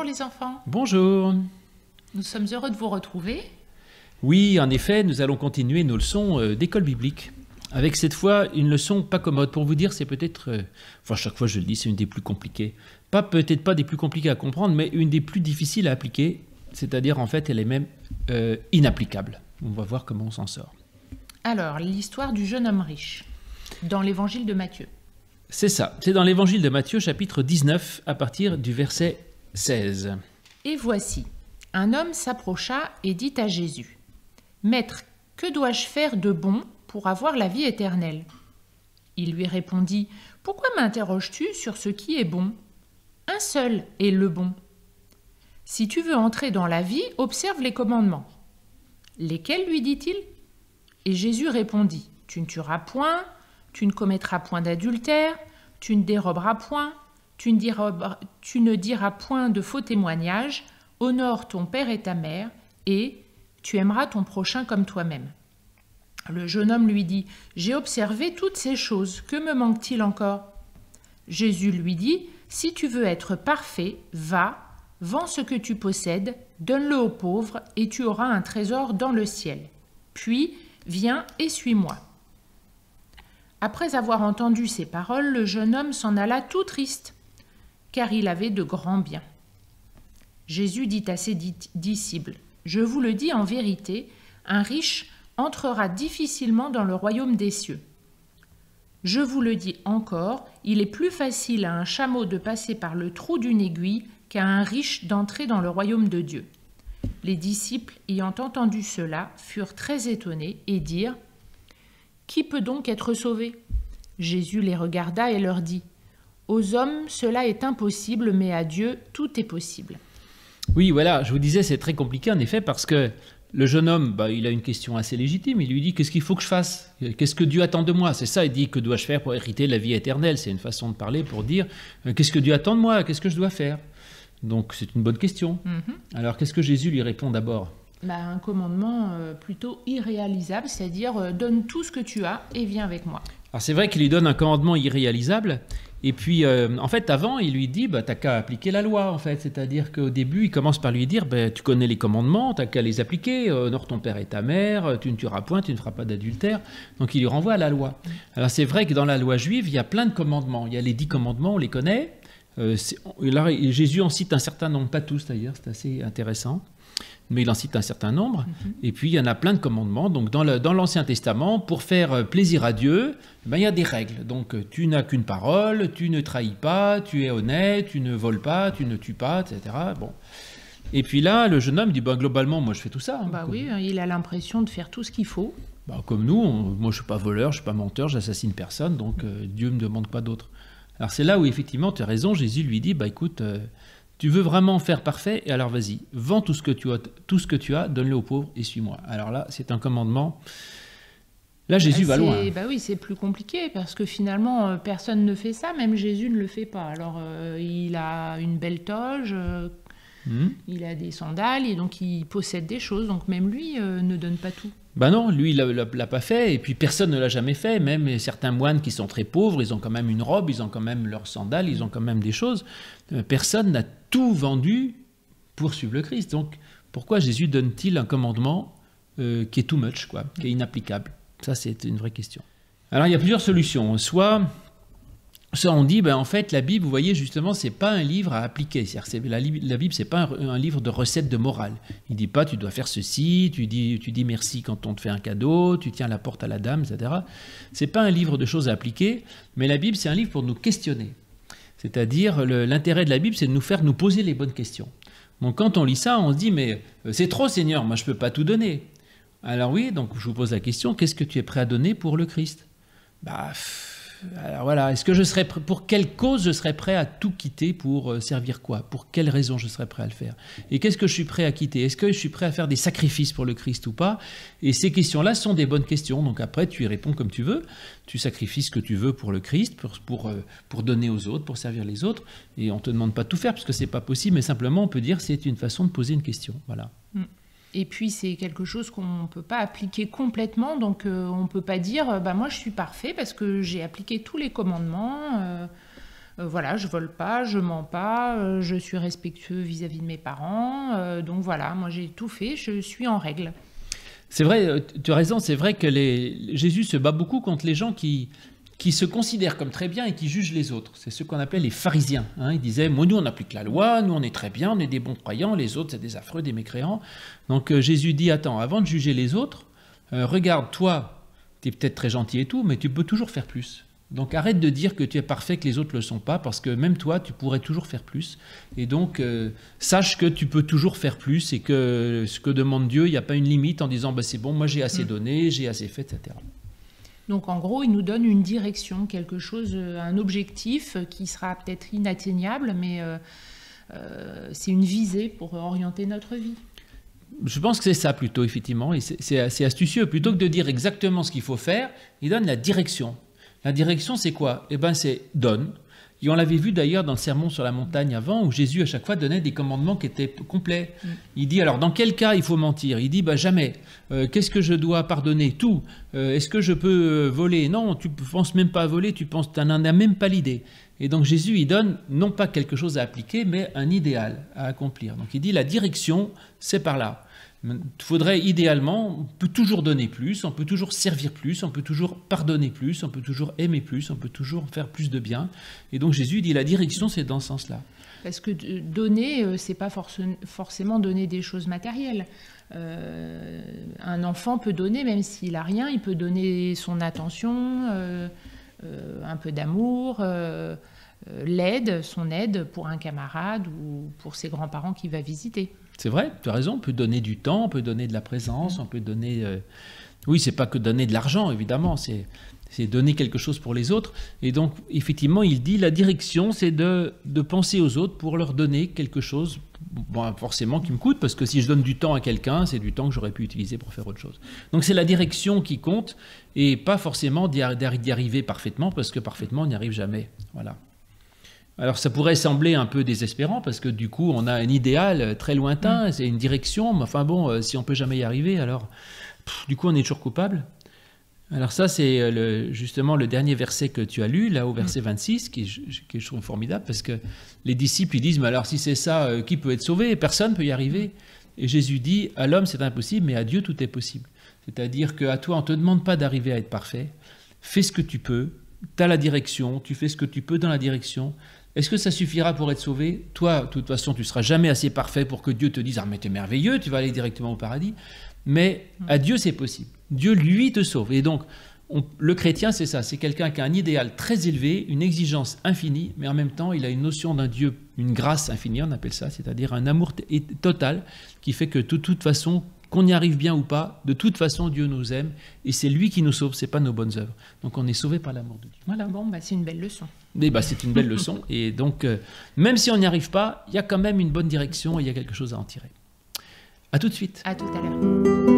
les enfants. Bonjour. Nous sommes heureux de vous retrouver. Oui, en effet, nous allons continuer nos leçons d'école biblique. Avec cette fois une leçon pas commode. Pour vous dire, c'est peut-être, enfin chaque fois je le dis, c'est une des plus compliquées. Peut-être pas des plus compliquées à comprendre, mais une des plus difficiles à appliquer. C'est-à-dire, en fait, elle est même inapplicable. On va voir comment on s'en sort. Alors, l'histoire du jeune homme riche, dans l'évangile de Matthieu. C'est ça, c'est dans l'évangile de Matthieu, chapitre 19, à partir du verset 16. Et voici, un homme s'approcha et dit à Jésus, « Maître, que dois-je faire de bon pour avoir la vie éternelle ?» Il lui répondit, « Pourquoi m'interroges-tu sur ce qui est bon ? Un seul est le bon. Si tu veux entrer dans la vie, observe les commandements. » Lesquels, lui dit-il ? Et Jésus répondit, « Tu ne tueras point, tu ne commettras point d'adultère, tu ne déroberas point, tu ne diras point de faux témoignages, honore ton père et ta mère, et tu aimeras ton prochain comme toi-même. » Le jeune homme lui dit, « J'ai observé toutes ces choses, que me manque-t-il encore ?» Jésus lui dit, « Si tu veux être parfait, va, vends ce que tu possèdes, donne-le aux pauvres, et tu auras un trésor dans le ciel. Puis, viens et suis-moi. » Après avoir entendu ces paroles, le jeune homme s'en alla tout triste, car il avait de grands biens. Jésus dit à ses disciples, « Je vous le dis en vérité, un riche entrera difficilement dans le royaume des cieux. Je vous le dis encore, il est plus facile à un chameau de passer par le trou d'une aiguille qu'à un riche d'entrer dans le royaume de Dieu. » Les disciples, ayant entendu cela, furent très étonnés et dirent, « Qui peut donc être sauvé ?» Jésus les regarda et leur dit, « Aux hommes, cela est impossible, mais à Dieu, tout est possible. » Oui, voilà, je vous disais, c'est très compliqué en effet, parce que le jeune homme, il a une question assez légitime. Il lui dit, qu'est-ce qu'il faut que je fasse? Qu'est-ce que Dieu attend de moi? C'est ça, il dit, que dois-je faire pour hériter la vie éternelle? C'est une façon de parler pour dire, qu'est-ce que Dieu attend de moi? Qu'est-ce que je dois faire? Donc c'est une bonne question. Alors qu'est-ce que Jésus lui répond d'abord? Un commandement plutôt irréalisable, c'est-à-dire donne tout ce que tu as et viens avec moi. Alors c'est vrai qu'il lui donne un commandement irréalisable, et puis en fait avant il lui dit t'as qu'à appliquer la loi en fait, c'est-à-dire qu'au début il commence par lui dire tu connais les commandements, t'as qu'à les appliquer, honore ton père et ta mère, tu ne tueras point, tu ne feras pas d'adultère, donc il lui renvoie à la loi. Alors c'est vrai que dans la loi juive il y a plein de commandements, il y a les 10 commandements, on les connaît, là, Jésus en cite un certain nombre, pas tous d'ailleurs, c'est assez intéressant. Mais il en cite un certain nombre, et puis il y en a plein de commandements. Donc dans l'Ancien Testament, pour faire plaisir à Dieu, il y a des règles. Donc tu n'as qu'une parole, tu ne trahis pas, tu es honnête, tu ne voles pas, tu ne tues pas, etc. Bon. Et puis là, le jeune homme dit, globalement, moi je fais tout ça. Oui, il a l'impression de faire tout ce qu'il faut. Comme nous, moi je ne suis pas voleur, je ne suis pas menteur, j'assassine personne, donc Dieu ne me demande pas d'autre. Alors c'est là où effectivement tu as raison, Jésus lui dit, écoute... tu veux vraiment faire parfait, et alors vas-y, vends tout ce que tu as, donne-le aux pauvres et suis-moi. Alors là, c'est un commandement. Là, Jésus va loin. Oui, c'est plus compliqué, parce que finalement, personne ne fait ça, même Jésus ne le fait pas. Alors, il a une belle toge, il a des sandales, et donc il possède des choses, donc même lui ne donne pas tout. Non, lui, il l'a pas fait, et puis personne ne l'a jamais fait. Même certains moines qui sont très pauvres, ils ont quand même une robe, ils ont quand même leurs sandales, ils ont quand même des choses. Personne n'a tout vendu pour suivre le Christ. Donc, pourquoi Jésus donne-t-il un commandement qui est too much, qui est inapplicable? Ça, c'est une vraie question. Alors, il y a plusieurs solutions. Soit on dit, en fait, la Bible, vous voyez, justement, c'est pas un livre à appliquer. La Bible, c'est pas un livre de recettes de morale. Il dit pas, tu dois faire ceci, tu dis merci quand on te fait un cadeau, tu tiens la porte à la dame, etc. C'est pas un livre de choses à appliquer, mais la Bible, c'est un livre pour nous questionner. C'est-à-dire, l'intérêt de la Bible, c'est de nous faire nous poser les bonnes questions. Donc, quand on lit ça, on se dit, mais c'est trop, Seigneur, moi, je peux pas tout donner. Alors oui, donc je vous pose la question, qu'est-ce que tu es prêt à donner pour le Christ? Alors voilà, est-ce que pour quelle cause je serais prêt à tout quitter pour servir quoi? Pour quelle raison je serais prêt à le faire? Et qu'est-ce que je suis prêt à quitter? Est-ce que je suis prêt à faire des sacrifices pour le Christ ou pas? Et ces questions-là sont des bonnes questions. Donc après, tu y réponds comme tu veux. Tu sacrifies ce que tu veux pour le Christ, pour donner aux autres, pour servir les autres. Et on ne te demande pas de tout faire, parce que ce n'est pas possible, mais simplement on peut dire que c'est une façon de poser une question. Voilà. Et puis c'est quelque chose qu'on ne peut pas appliquer complètement, donc on ne peut pas dire moi je suis parfait parce que j'ai appliqué tous les commandements, Voilà, je vole pas, je mens pas, je suis respectueux vis-à-vis de mes parents. Donc voilà, moi j'ai tout fait, je suis en règle. C'est vrai, tu as raison, c'est vrai que Jésus se bat beaucoup contre les gens qui se considèrent comme très bien et qui jugent les autres. C'est ce qu'on appelle les pharisiens. Hein. Ils disaient, moi, nous, on applique la loi, nous, on est très bien, on est des bons croyants, les autres, c'est des affreux, des mécréants. Donc Jésus dit, attends, avant de juger les autres, regarde, toi, tu es peut-être très gentil et tout, mais tu peux toujours faire plus. Donc arrête de dire que tu es parfait, que les autres ne le sont pas, parce que même toi, tu pourrais toujours faire plus. Et donc, sache que tu peux toujours faire plus et que ce que demande Dieu, il n'y a pas une limite en disant, bah, c'est bon, moi j'ai assez donné, j'ai assez fait, etc. Donc en gros, il nous donne une direction, quelque chose, un objectif qui sera peut-être inatteignable, mais c'est une visée pour orienter notre vie. Je pense que c'est ça plutôt, effectivement, et c'est assez astucieux. Plutôt que de dire exactement ce qu'il faut faire, il donne la direction. La direction, c'est quoi? Eh bien, c'est donne. Et on l'avait vu d'ailleurs dans le sermon sur la montagne avant, où Jésus à chaque fois donnait des commandements qui étaient complets. Il dit, alors dans quel cas il faut mentir? Il dit, bah jamais. Qu'est-ce que je dois pardonner? Tout. Est-ce que je peux voler? Non, tu ne penses même pas à voler, tu n'en as même pas l'idée. Et donc Jésus, il donne non pas quelque chose à appliquer, mais un idéal à accomplir. Donc il dit, la direction, c'est par là. Il faudrait idéalement, on peut toujours donner plus, on peut toujours servir plus, on peut toujours pardonner plus, on peut toujours aimer plus, on peut toujours faire plus de bien. Et donc Jésus dit la direction, c'est dans ce sens-là. Parce que donner, c'est pas forcément donner des choses matérielles. Un enfant peut donner, même s'il a rien, il peut donner son attention, un peu d'amour, son aide pour un camarade ou pour ses grands-parents qu'il va visiter. C'est vrai, tu as raison, on peut donner du temps, on peut donner de la présence, on peut donner... Oui, c'est pas que donner de l'argent, évidemment, c'est donner quelque chose pour les autres. Et donc, effectivement, il dit, la direction, c'est de penser aux autres pour leur donner quelque chose, bon, forcément, qui me coûte, parce que si je donne du temps à quelqu'un, c'est du temps que j'aurais pu utiliser pour faire autre chose. Donc, c'est la direction qui compte, et pas forcément d'y arriver parfaitement, parce que parfaitement, on n'y arrive jamais. Voilà. Alors ça pourrait sembler un peu désespérant parce que du coup on a un idéal très lointain, c'est une direction, mais enfin bon, si on peut jamais y arriver, alors du coup on est toujours coupable. Alors ça c'est justement le dernier verset que tu as lu, là au verset 26, qui je trouve formidable parce que les disciples ils disent, mais alors si c'est ça, qui peut être sauvé? Personne ne peut y arriver. Et Jésus dit, à l'homme c'est impossible, mais à Dieu tout est possible. C'est-à-dire qu'à toi on ne te demande pas d'arriver à être parfait, fais ce que tu peux, tu as la direction, tu fais ce que tu peux dans la direction. Est-ce que ça suffira pour être sauvé? Toi, de toute façon, tu ne seras jamais assez parfait pour que Dieu te dise « Ah, mais t'es merveilleux, tu vas aller directement au paradis. » Mais à Dieu, c'est possible. Dieu, lui, te sauve. Et donc, le chrétien, c'est ça. C'est quelqu'un qui a un idéal très élevé, une exigence infinie, mais en même temps, il a une notion d'un Dieu, une grâce infinie, on appelle ça, c'est-à-dire un amour total qui fait que de toute façon, qu'on y arrive bien ou pas, de toute façon, Dieu nous aime et c'est lui qui nous sauve, ce n'est pas nos bonnes œuvres. Donc on est sauvé par l'amour de Dieu. Voilà, bon, bah, c'est une belle leçon. C'est une belle leçon. Et donc, même si on n'y arrive pas, il y a quand même une bonne direction et il y a quelque chose à en tirer. À tout de suite. À tout à l'heure.